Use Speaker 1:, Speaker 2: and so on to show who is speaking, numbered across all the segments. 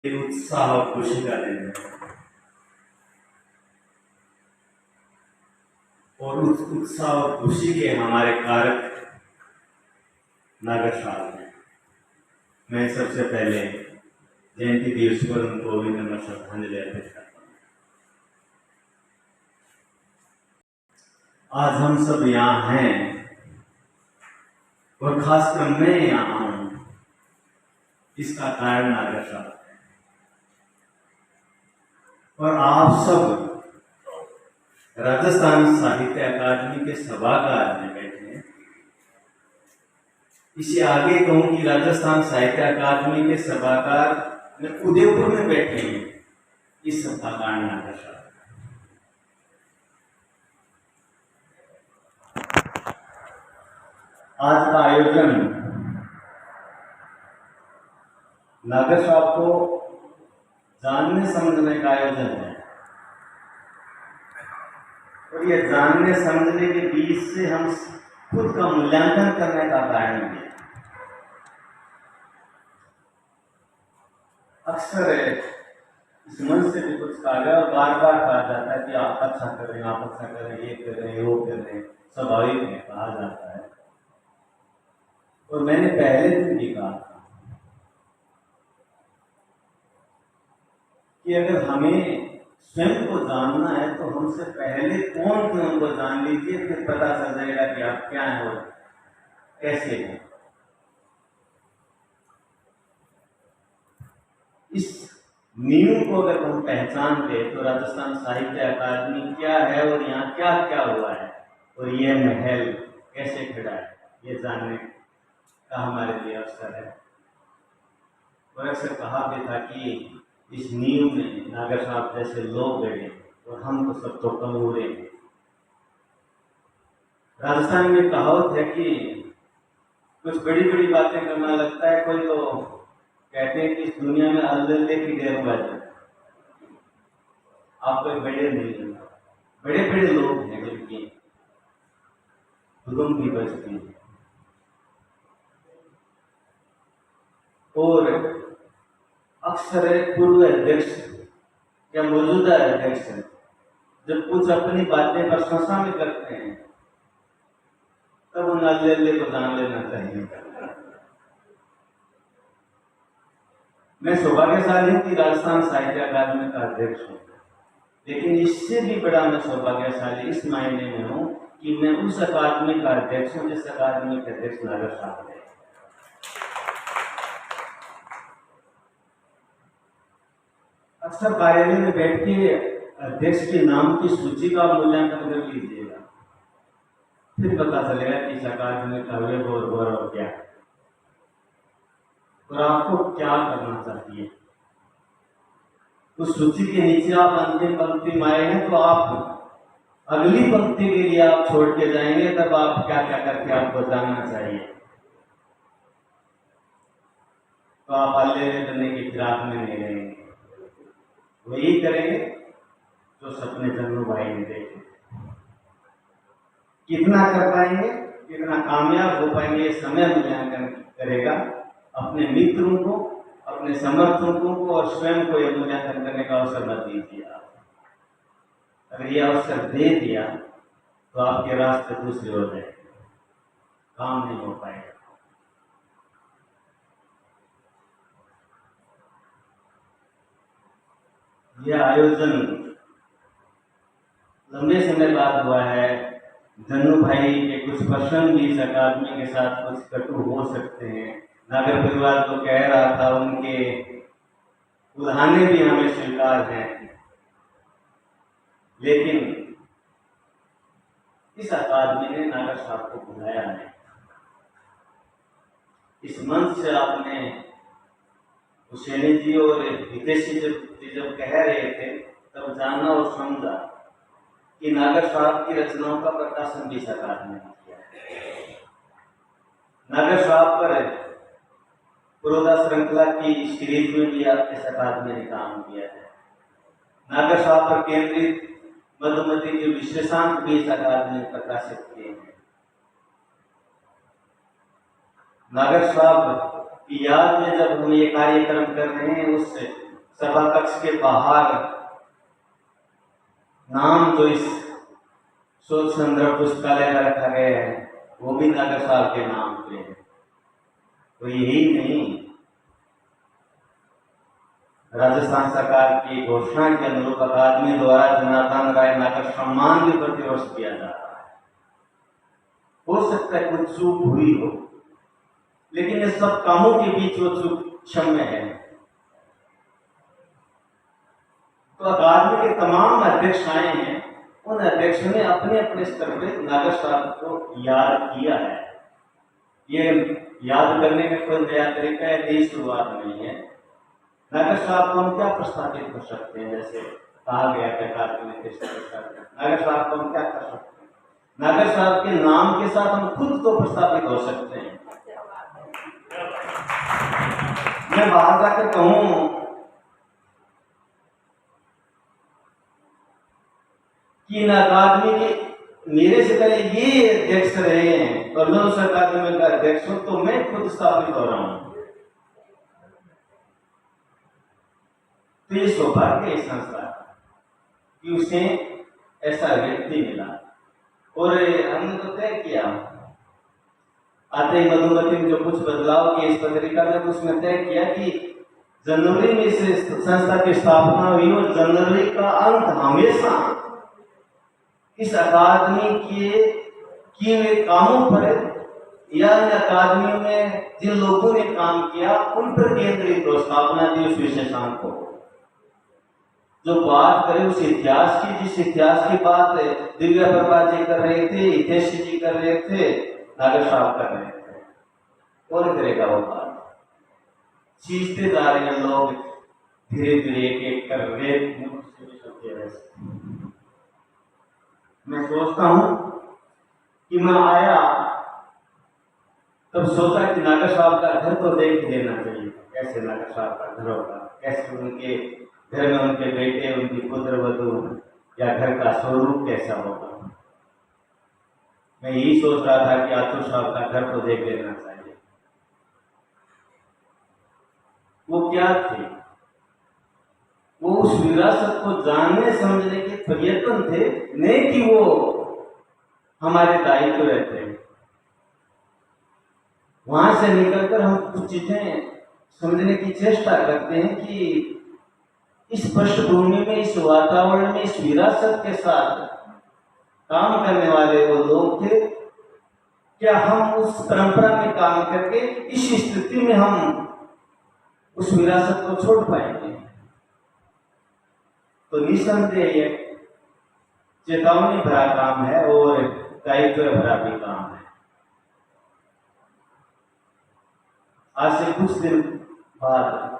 Speaker 1: उत्साह और खुशी का दिन है और उस उत्साह और खुशी के हमारे कारक नागर साहब हैं। मैं सबसे पहले जयंती दिवस पर उनको विनम्र श्रद्धांजलि अर्पित करता हूँ। आज हम सब यहाँ हैं और खासकर मैं यहाँ हूँ, इसका कारण नागर साहब है। और आप सब राजस्थान साहित्य अकादमी के सभागार में बैठे हैं। इसे आगे कहूं कि राजस्थान साहित्य अकादमी के सभागार में उदयपुर में बैठे हैं। इस सभागार नागर साहब आज का आयोजन नागर साहब को जानने समझने का आयोजन है और ये जानने समझने के बीच से हम खुद का मूल्यांकन करने का कारण है। अक्सर इस मन से भी कुछ कहा गया और बार बार कहा जाता है कि आप अच्छा कर रहे हैं, आप अच्छा कर रहे हैं, ये कर रहे हैं, वो कर रहे हैं, स्वाभाविक है, कहा जाता है। और मैंने पहले दिन भी कहा था कि अगर हमें स्वयं को जानना है तो हमसे पहले कौन थे उनको जान लीजिए, फिर पता चल जाएगा कि आप क्या हैं और कैसे हैं। इस नींव को अगर हम पहचान ले तो राजस्थान साहित्य अकादमी क्या है और यहाँ क्या क्या हुआ है और ये महल कैसे खड़ा है, ये जानने का हमारे लिए अवसर है। और अक्सर कहा भी था कि इस नींव में नागर साहब जैसे लोग गए और हम तो सब तो कमूरे हैं। राजस्थान में कहावत है कि कुछ बड़ी बड़ी बातें करना लगता है कोई, तो कहते हैं कि इस दुनिया में अल्ले की डेरबाजी। आप कोई बड़े नहीं हैं, बड़े बड़े लोग हैं जिनकी हुक्म की बचती है। और अक्सर पूर्व अध्यक्ष या मौजूदा अध्यक्ष जब कुछ अपनी बातें प्रशंसा में करते हैं तब उन अल्ले को जान लेना चाहिए। मैं सौभाग्यशाली हूं कि राजस्थान साहित्य अकादमी का अध्यक्ष हूं, लेकिन इससे भी बड़ा मैं सौभाग्यशाली इस मायने में हूं कि मैं उस अकादमी का अध्यक्ष हूं जिस अकादमी के अध्यक्ष नागर साहब है। अक्सर कार्यालय में बैठ के अध्यक्ष के नाम की सूची का मूल्यांकन कर लीजिएगा, फिर पता चलेगा कि इस अकादमी का वैभव और गौरव क्या है और आपको क्या करना चाहिए। उस सूची के नीचे आप अंतिम पंक्ति में आए हैं तो आप अगली पंक्ति के लिए आप छोड़ के जाएंगे, तब आप क्या क्या करके आपको जानना चाहिए। तो आप अल्ले बनने की फिराक में नहीं रहेंगे, वही करेंगे जो सपने चन्नू भाई ने देखे। कितना कर पाएंगे, कितना कामयाब हो पाएंगे, ये समय मूल्यांकन करेगा। अपने मित्रों को, अपने समर्थकों को और स्वयं को यह मूल्यांकन करने का अवसर मत दीजिए। अगर यह अवसर दे दिया तो आपके रास्ते दूसरे हो जाएंगे, काम नहीं हो पाएगा। यह आयोजन लंबे समय बाद हुआ है। धन्नू भाई के कुछ प्रश्न भी इस अकादमी के साथ कुछ कटु हो सकते हैं। नागर परिवार तो कह रहा था, उनके उल्हाने भी हमें स्वीकार हैं, लेकिन इस अकादमी ने नागर साहब को बुलाया नहीं। इस मंच से आपने हुसैनी जी और हितेशी जब कह रहे थे तब जाना और समझा कि नागर साहब की रचनाओं का प्रकाशन भी इस अकादमी ने किया है। नागर साहब पर पुरोधा श्रृंखला की सीरीज में भी इस अकादमी ने काम किया है। नागर साहब पर केंद्रित मधुमती के विशेषांक भी इस अकादमी ने प्रकाशित किए हैं। नागर साहब की याद में जब हम ये कार्यक्रम कर रहे हैं, उस सभा कक्ष के बाहर नाम जो इस शोध संदर्भ पुस्तकालय में रखा गया है वो भी नागर साहब के नाम पे है। तो यही नहीं, राजस्थान सरकार की घोषणा के अनुरूप अकादमी द्वारा जनार्दन राय नागर सम्मान भी प्रतिवर्ष दिया जा रहा है। हो सकता है कुछ चूक हुई हो, लेकिन इस सब कामों के बीच वो चूक क्षम्य है। तो अकादमी के तमाम अध्यक्ष आए हैं, उन अध्यक्षों ने अपने अपने स्तर पर नागर साहब को याद किया है। ये याद करने में कोई नया तरीका है, नई शुरुआत नहीं है। नागर साहब को हम क्या प्रस्तावित कर सकते हैं? जैसे कहा गया कि अकादमी ने नागर साहब को हम क्या कर सकते हैं? नागर साहब के नाम के साथ हम खुद तो प्रस्तावित हो सकते हैं। मैं बाहर जाकर कहूं कि इन अकादमी के मेरे से पहले ये अध्यक्ष रहे हैं और मैं उस अकादमी का अध्यक्ष हूं, तो मैं खुद स्थापित हो रहा हूं। तो ये सौभाग्य है संस्था कि उसे ऐसा व्यक्ति मिला। और हमने तो तय किया आते ही मधुमती में जो कुछ बदलाव किए इस पत्रिका में, उसमें तय किया कि जनवरी में इस संस्था की स्थापना हुई और जनवरी का अंत हमेशा इस अकादमी के किए हुए कामों पर या इन अकादमियों में जिन लोगों ने काम किया उन पर केंद्रित हो। स्थापना दिवस विशेषांक को जो बात करे उस इतिहास की, जिस इतिहास की बात दिव्या प्रभा जी कर रहे थे, हितेश जी कर रहे थे, नागर साहब कर रहे थे, कौन करेगा वो बात? सीखते जा रहे हैं लोग धीरे धीरे एक एक कर रहे। मैं सोचता हूं कि मैं आया तब सोचा कि नागर साहब का घर तो देख लेना चाहिए, कैसे नागर साहब का घर होगा, कैसे उनके घर में उनके बेटे, उनकी पुत्र वधू या घर का स्वरूप कैसा होगा। मैं यही सोच रहा था कि आतुर साहब का घर तो देख लेना चाहिए। वो क्या थे? वो उस विरासत को जानने समझने के प्रयत्न थे, नहीं कि वो हमारे दायित्व रहते। वहां से निकलकर हम कुछ चीजें समझने की चेष्टा करते हैं कि इस पृष्ठभूमि में, इस वातावरण में, इस विरासत के साथ काम करने वाले वो लोग थे। क्या हम उस परंपरा में काम करके इस स्थिति में हम उस विरासत को छोड़ पाएंगे? तो निसंदेह ये चेतावनी भरा काम है और दायित्व भरा भी काम है। आज से कुछ दिन बाद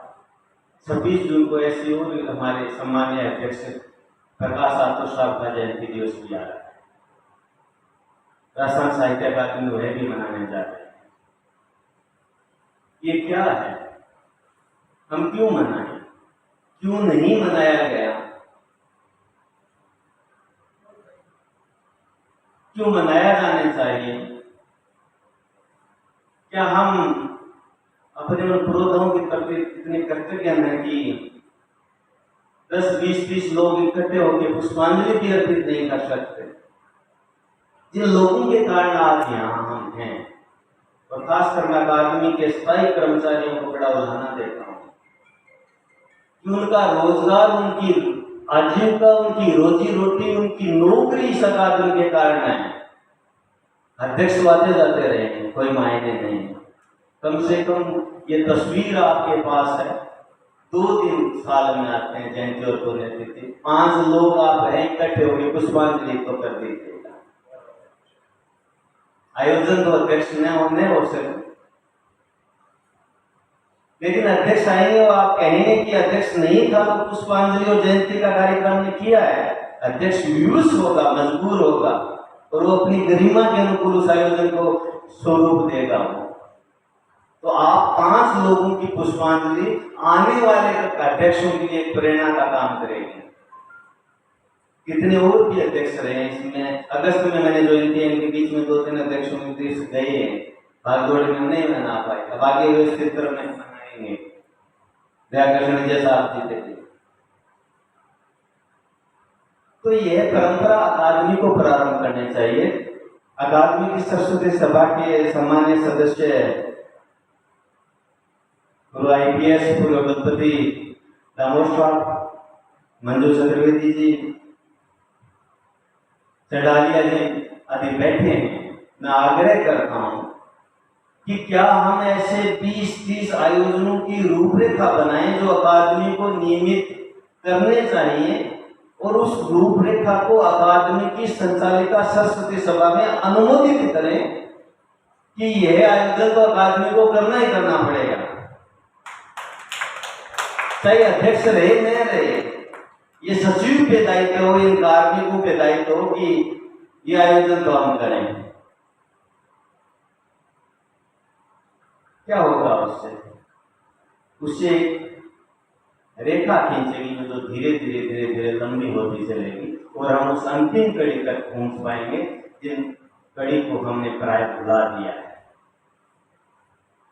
Speaker 1: 26 जून को ऐसी और हमारे सम्मानीय अध्यक्ष प्रकाश आतुर साहब का जयंती दिवस भी आ रहा है। राजस्थान साहित्य अकादमी वह भी मनाने जा रहे हैं। ये क्या है? हम क्यों मनाएं? क्यों नहीं मनाया गया? क्यों मनाया जाना चाहिए? क्या हम अपने उन पुरोधों के प्रति इतने कर्तव्य हैं कि 10, 20, 30 लोग इकट्ठे होकर पुष्पांजलि भी अर्पित नहीं कर सकते? जिन लोगों के कारण आज यहाँ हम हैं, और खासकर मैं अकादमी के स्थायी कर्मचारियों को बड़ा उदाहरण देता हूँ कि उनका रोजगार, उनकी आजीविका, उनकी रोजी रोटी, उनकी नौकरी इस अकादमी के कारण है। अध्यक्ष आते जाते रहे, कोई मायने नहीं। कम से कम ये तस्वीर आपके पास है, 2 दिन साल में आते हैं, जयंती और पुण्यतिथि। 5 लोग आप हैं, इकट्ठे होकर पुष्पांजलि तो कर दीजिएगा। आयोजन तो अध्यक्ष ने होने हो सकते, लेकिन अध्यक्ष आएंगे और आप कहेंगे कि अध्यक्ष नहीं था तो पुष्पांजलि और जयंती का कार्यक्रम ने किया है। अध्यक्ष विवश होगा, मजबूर होगा और वो अपनी गरिमा के अनुकूल उस आयोजन को स्वरूप देगा। तो आप 5 लोगों की पुष्पांजलि आने वाले अध्यक्षों के लिए प्रेरणा का काम करेगी। कितने और भी अध्यक्ष रहे हैं इसमें। अगस्त में मैंने ज्वाइन किया, इनके बीच में 2-3 अध्यक्षों के बीच गए हैं, भागदौड़ में नहीं मना पाए, अब आगे व्यवस्थित क्रम में मनाएंगे। व्याकरण जैसा आप जीते थे। तो यह परंपरा अकादमी को प्रारंभ करनी चाहिए। अकादमी की सरस्वती सभा के सम्मान्य सदस्य गुरु IPS पूर्व कुलपति दामोद साहब, मंजू चतुर्वेदी जी, चंडालिया जी आदि बैठे हैं। मैं आग्रह करता हूं कि क्या हम ऐसे 20-30 आयोजनों की रूपरेखा बनाएं जो अकादमी को नियमित करने चाहिए, और उस रूपरेखा को अकादमी की संचालिका सरस्वती सभा में अनुमोदित करें कि यह आयोजन तो अकादमी को करना ही करना पड़ेगा, चाहे अध्यक्ष रहे न रहे। ये सचिव पे दायित्व हो, इन कार्मिकों पे दायित्व हो कि ये आयोजन तो हम करें। क्या होगा उससे? उससे रेखा खींचेगी जो धीरे धीरे धीरे धीरे लंबी होती चलेगी, और हम उस अंतिम कड़ी तक पहुंच पाएंगे जिन कड़ी को हमने प्राय भुला दिया है।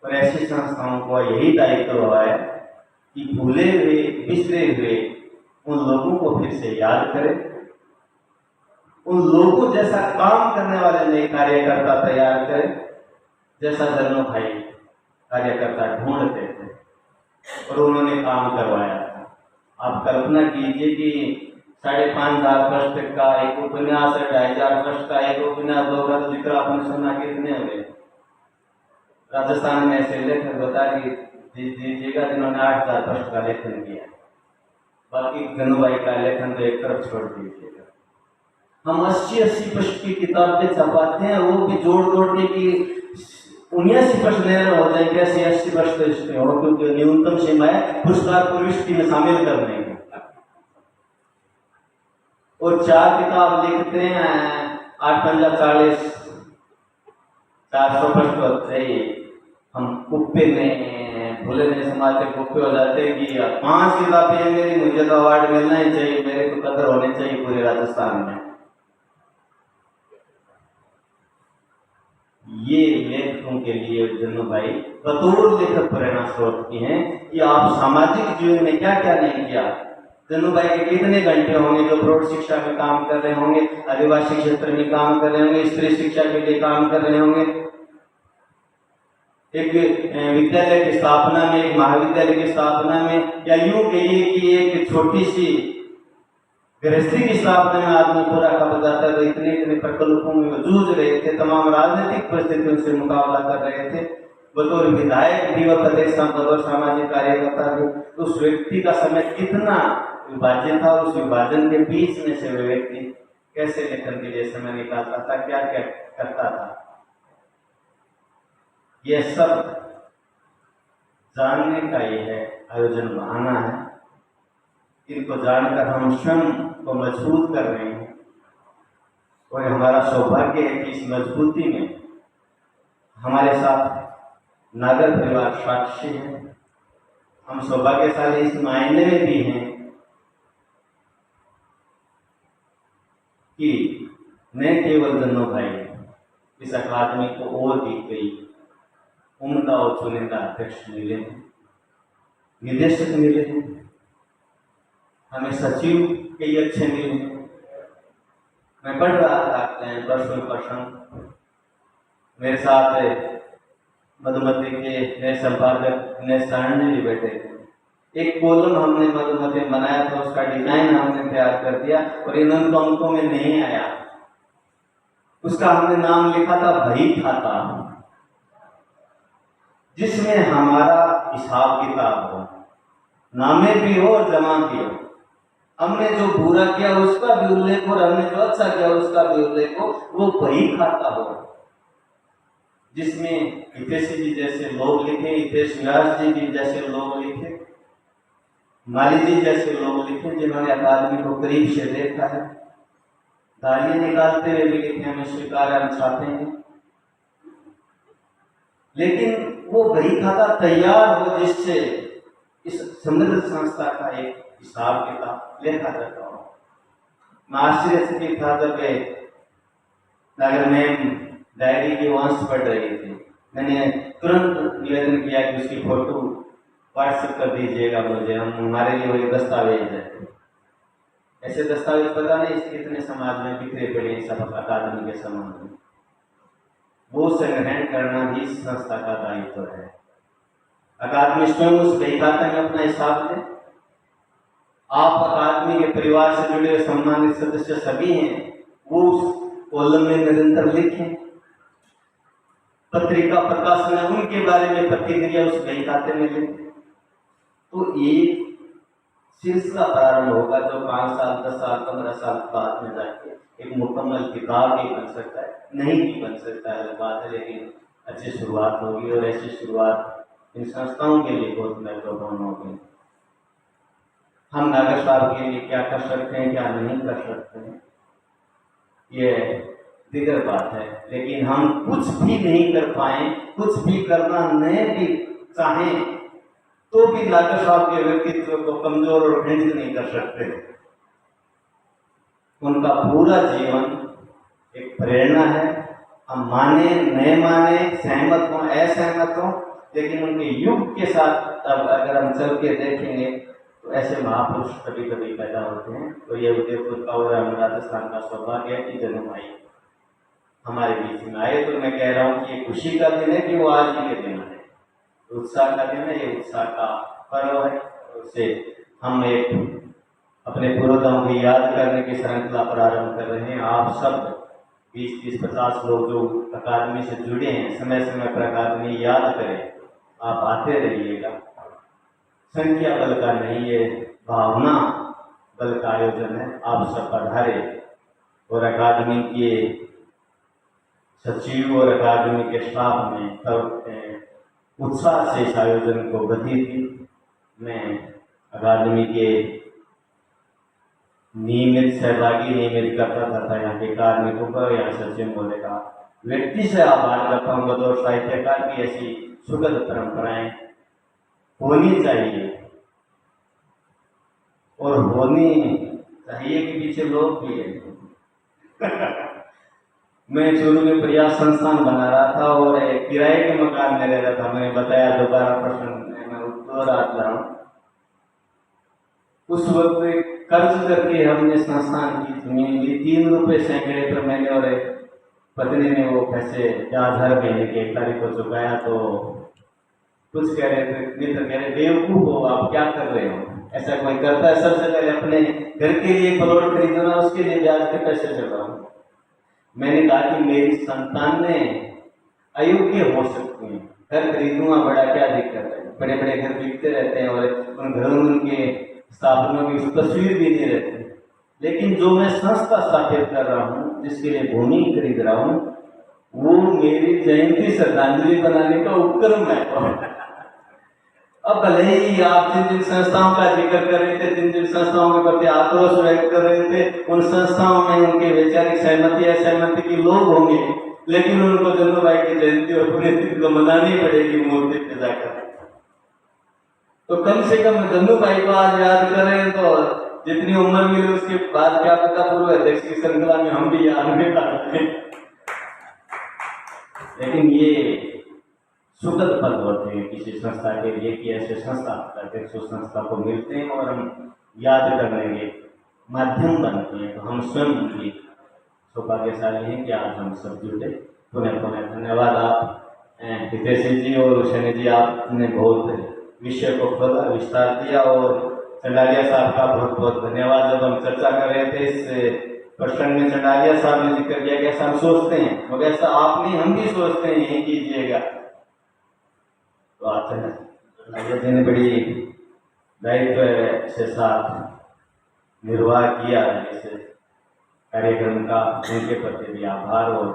Speaker 1: और ऐसी संस्थाओं को यही दायित्व हुआ है कि भूले हुए बिसरे हुए उन लोगों को फिर से याद करें, उन लोगों जैसा काम करने वाले नए कार्यकर्ता तैयार करें जैसा जन्नू भाई कार्यकर्ता ढूंढते थे और उन्होंने काम करवाया था। आप कल्पना कीजिए कि 5,500 पृष्ठ का एक उपन्यास, 2,500 पृष्ठ का एक उपन्यास, 2 का जिक्र आपने सुना, कितने हुए? राजस्थान में ऐसे लेखक बता दीजिएगा जिन्होंने 8,000 पृष्ठ का लेखन किया। बाकी गनुबाई का लेखन तो एक तरफ छोड़ दीजिएगा। हम 80-80 पृष्ठ की किताबें छपाते हैं, वो भी जोड़ तोड़ के कि 79 पृष्ठ निर्णय हो जाए, कैसे 80 पृष्ठ हो, क्योंकि न्यूनतम सीमा है पुरस्कार प्रविष्टि में शामिल करने की। और 4 किताब लिखते हैं, 8×5 = 40, 400 पृष्ठ होते ही हम कुप्पे में भूले नहीं समाते, कुप्पे हो जाते हैं कि 5 किताबें मेरी, मुझे तो अवार्ड मिलना ही चाहिए, मेरे को कदर होनी चाहिए पूरे राजस्थान में। ये लेखकों के लिए जन्नू भाई बतौर लेखक प्रेरणा स्रोत की हैं कि आप सामाजिक जीवन में क्या क्या नहीं किया। जन्नू भाई के कितने घंटे होंगे जो प्रौढ़ शिक्षा में काम कर रहे होंगे, आदिवासी क्षेत्र में काम कर रहे होंगे, स्त्री शिक्षा के लिए काम कर रहे होंगे, एक विद्यालय की स्थापना में, एक महाविद्यालय की स्थापना में, या यूं कहिए कि एक छोटी सी गृहस्थी की स्थापना में आदमी पूरा खप जाता है। तो इतने इतने प्रकल्पों में जूझ रहे थे, तमाम राजनीतिक परिस्थितियों से मुकाबला कर रहे थे, बतौर विधायक भी व प्रदेश बतौर सामाजिक कार्यकर्ता भी। उस व्यक्ति का समय कितना विभाजन था, उस विभाजन के बीच में से वह व्यक्ति कैसे लेखन के लिए समय निकालता था, क्या क्या करता था, यह सब जानने का यह आयोजन बहाना है। इनको जानकर हम स्वयं को मजबूत कर रहे हैं, और हमारा सौभाग्य है कि इस मजबूती में हमारे साथ नागर परिवार साक्षी है। हम सौभाग्यशाली इस मायने में भी हैं कि न केवल जन्नू भाई इस अकादमी को और दी गई उम्दा और चुनिंदा अध्यक्ष मिले हैं, निदेशक मिले हैं, हमें सचिव कई अच्छे मिले हैं। मैं पढ़ रहा था परसों प्रसंग, मेरे साथ मधुमती के नए संपादक नए सारणी भी बैठे थे। एक कॉलम हमने मधुमती में बनाया था, उसका डिजाइन हमने तैयार कर दिया और इन अंकों में नहीं आया। उसका हमने नाम लिखा था बही खाता, जिसमें हमारा हिसाब किताब हो, नामे भी हो और जमा भी हो। हमने जो बुरा किया उसका भी उल्लेख और हमने जो अच्छा किया उसका भी उल्लेख हो, वो बही खाता हो, जिसमें हितेश जी जैसे लोग लिखे, हितेश व्यास जी जैसे लोग लिखे, माली जी जैसे लोग लिखे, जिन्होंने अकादमी को करीब से देखा है, तालियां निकालते हुए भी लिखे, हमें स्वीकार हम चाहते हैं। लेकिन वो बही खाता तैयार हो जिससे इस समृद्ध संस्था का एक हिसाब किताब लेखा जाता हो। मैं आश्चर्य था जब नगर में डायरी की वंश पढ़ रही थी, मैंने तुरंत निवेदन किया कि उसकी फोटो व्हाट्सएप कर दीजिएगा मुझे, हम हमारे लिए वही दस्तावेज है। ऐसे दस्तावेज पता नहीं कितने समाज में बिखरे पड़े हैं सब अकादमी के संबंध में। वो संग्रहण करना भी संस्था का दायित्व है। अकादमी स्वयं उस बही खाता में अपना हिसाब दे। आप अकादमी के परिवार से जुड़े हुए सम्मानित सदस्य सभी हैं, वो उस कॉलम में निरंतर लिखें। पत्रिका प्रकाशन है उनके बारे में प्रतिक्रिया उस बही खाते में लिखें। तो एक सिलसिला प्रारंभ होगा जो 5 साल 10 साल 15 साल बाद में जाके एक मुकम्मल किताब भी बन सकता है, नहीं भी बन सकता है बात है, लेकिन अच्छी शुरुआत होगी। और ऐसी शुरुआत इन संस्थाओं के लिए बहुत महत्वपूर्ण होगी। हम नागर साहब के लिए क्या कर सकते हैं, क्या नहीं कर सकते हैं, ये दिगर बात है। लेकिन हम कुछ भी नहीं कर पाए, कुछ भी करना नहीं भी चाहें तो भी नागर साहब के व्यक्तित्व को कमजोर और खंडित नहीं कर सकते। उनका पूरा जीवन एक प्रेरणा है। हम माने न माने, सहमत हों असहमत हों, लेकिन उनके युग के साथ अब अगर हम चल के देखेंगे तो ऐसे महापुरुष कभी कभी पैदा होते हैं। तो ये उदयपुर का और राजस्थान का सौभाग्य है कि जन्म आई हमारे बीच में आए। तो मैं कह रहा हूँ कि ये खुशी का दिन है कि वो आज ही के दिन है, उत्साह का दिन है, ये उत्साह का पर्व है। उससे हम एक अपने पूर्वजों की याद करने की श्रृंखला प्रारंभ कर रहे हैं। आप सब 20-30-50 लोग जो अकादमी से जुड़े हैं, समय समय पर अकादमी याद करें, आप आते रहिएगा। संख्या बल का नहीं, ये भावना बल का आयोजन है। आप सब पधारे और अकादमी के सचिव और अकादमी के स्टाफ में उत्साह से इस आयोजन को गति दी। मैं अकादमी के नियमित सहभागी, नियमित करता था यहाँ के कार्मिकों का, यहाँ सचिव बोले का व्यक्ति से आभार करता हूँ। बतौर साहित्यकार की ऐसी सुखद परंपराएं होनी चाहिए और होनी चाहिए के पीछे लोग भी है। मैं चूरू में प्रयास संस्थान बना रहा था और किराए के मकान में रह रहा था। मैंने बताया दोबारा प्रश्न मैं दोहरा रहा हूँ। उस वक्त कर्ज करके हमने संस्थान की जमीन ली, 3 रुपए सैकड़े पर मैंने और पत्नी ने वो पैसे 4,000 महीने के 1 तारीख को चुकाया। तो कुछ कह रहे थे, मित्र कह रहे बेवकूफ हो आप, क्या कर रहे हो, ऐसा कोई करता है? सबसे पहले अपने घर के लिए प्लॉट खरीदना, उसके लिए ब्याज के पैसे चढ़ाओ। मैंने कहा कि मेरी संतानें अयोग्य हो सकती हैं, घर खरीदूंगा बड़ा, क्या दिक्कत है? बड़े बड़े घर बिकते रहते हैं और उन घरों में उनके स्थापनों की तस्वीर भी नहीं रहती। लेकिन जो मैं संस्था स्थापित कर रहा हूँ, जिसके लिए भूमि खरीद रहा हूँ, वो मेरी जयंती श्रद्धांजलि बनाने का उपक्रम है। अब भले ही आप जिन जिन संस्थाओं का जिक्र कर रहे थे, जिन जिन संस्थाओं के प्रति आक्रोश व्यक्त कर रहे थे, उन संस्थाओं में उनके वैचारिक सहमति असहमति के लोग होंगे, लेकिन उनको जन्नू भाई की जयंती और पुण्यतिथि को मनानी पड़ेगी मूर्ति पे जाकर। तो कम से कम जन्नू भाई को आज याद करें तो जितनी उम्र मिली उसके बाद क्या पता पूर्व अध्यक्ष की श्रृंखला में हम भी याद में पाते। लेकिन ये सुखद पद होते हैं किसी संस्था के लिए कि ऐसे संस्था अध्यक्ष उस संस्था को मिलते हैं और हम याद करने के माध्यम बनते हैं। तो हम स्वयं भी सौभाग्यशाली हैं कि आज हम सब जुटे। पुनः पुनः धन्यवाद। आप हितेश जी और शनि जी, आपने बहुत विषय को खोला, विस्तार दिया, और चंडालिया साहब का बहुत बहुत धन्यवाद। जब हम चर्चा कर रहे थे इस प्रसंग में, चंडालिया साहब ने जिक्र किया कि ऐसा हम सोचते हैं, मगर ऐसा आप नहीं, हम भी सोचते हैं, यही कीजिएगा। तो आते हैं चंडालिया जी ने बड़ी दायित्व के साथ निर्वाह किया इस कार्यक्रम का, उनके प्रति भी आभार। और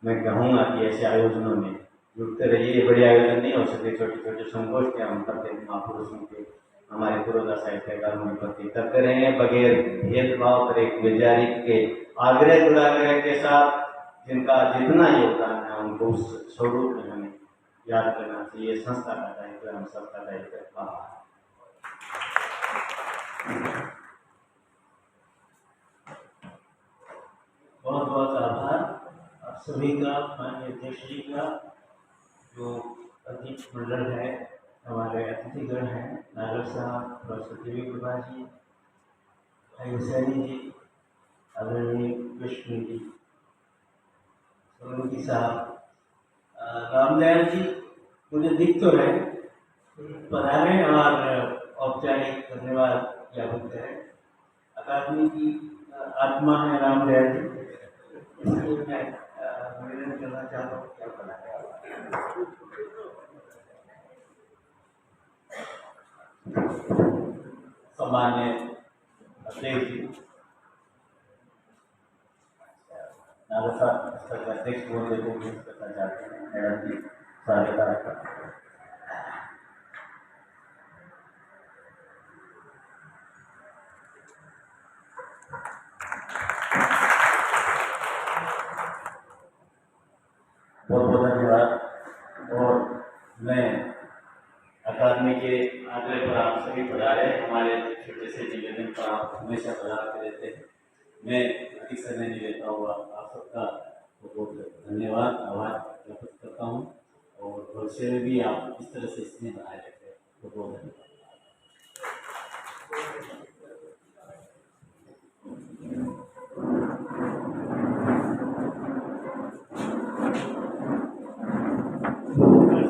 Speaker 1: मैं कहूँगा कि ऐसे आयोजनों में जुड़ते रहिए। बड़े आयोजन नहीं हो सकते, छोटे छोटे संगोष्ठियाँ हम प्रत्येक महापुरुषों के, हमारे पूर्वज साहित्यकारों के प्रति करते रहेंगे, बगैर भेदभाव पर एक वैचारिक के आग्रह दुराग्रह के साथ। जिनका जितना योगदान है उनको उस स्वरूप में हमें याद करना चाहिए। संस्था का दायित्व, हम सबका दायित्व। बहुत बहुत आभार आप सभी का, माननीय अध्यक्ष जी का, जो अध्यक्ष मंडल है हमारे अतिथिगण हैं नागर साहब, सरस्वती प्रभा जी, भाई हुसैनी जी, आदरणीय विष्णु जी, सोलंकी साहब, रामदयाल जी, मुझे दिख तो रहे पधारे और औपचारिक धन्यवाद ज्ञापन करें। अकादमी की आत्मा है रामदयाल जी, इसलिए मैं निवेदन करना चाहता हूँ क्या बना सामान्य अध्यक्ष जी, नागर साहब अध्यक्ष बोल देते करना चाहते हैं, मैडम जी स्वागत। बहुत बहुत धन्यवाद। और मैं अकादमी के आग्रह पर आप सभी पधारे, हमारे छोटे से निवेदन पर आप हमेशा पधार के देते हैं। मैं अधिक समय नहीं लेता हुआ आप सबका बहुत बहुत धन्यवाद आभार ज्ञापित करता हूँ और भविष्य में भी आप इस तरह से स्नेह बनाए रखें। बहुत बहुत धन्यवाद।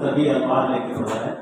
Speaker 1: सभी आभार लेके पधारे।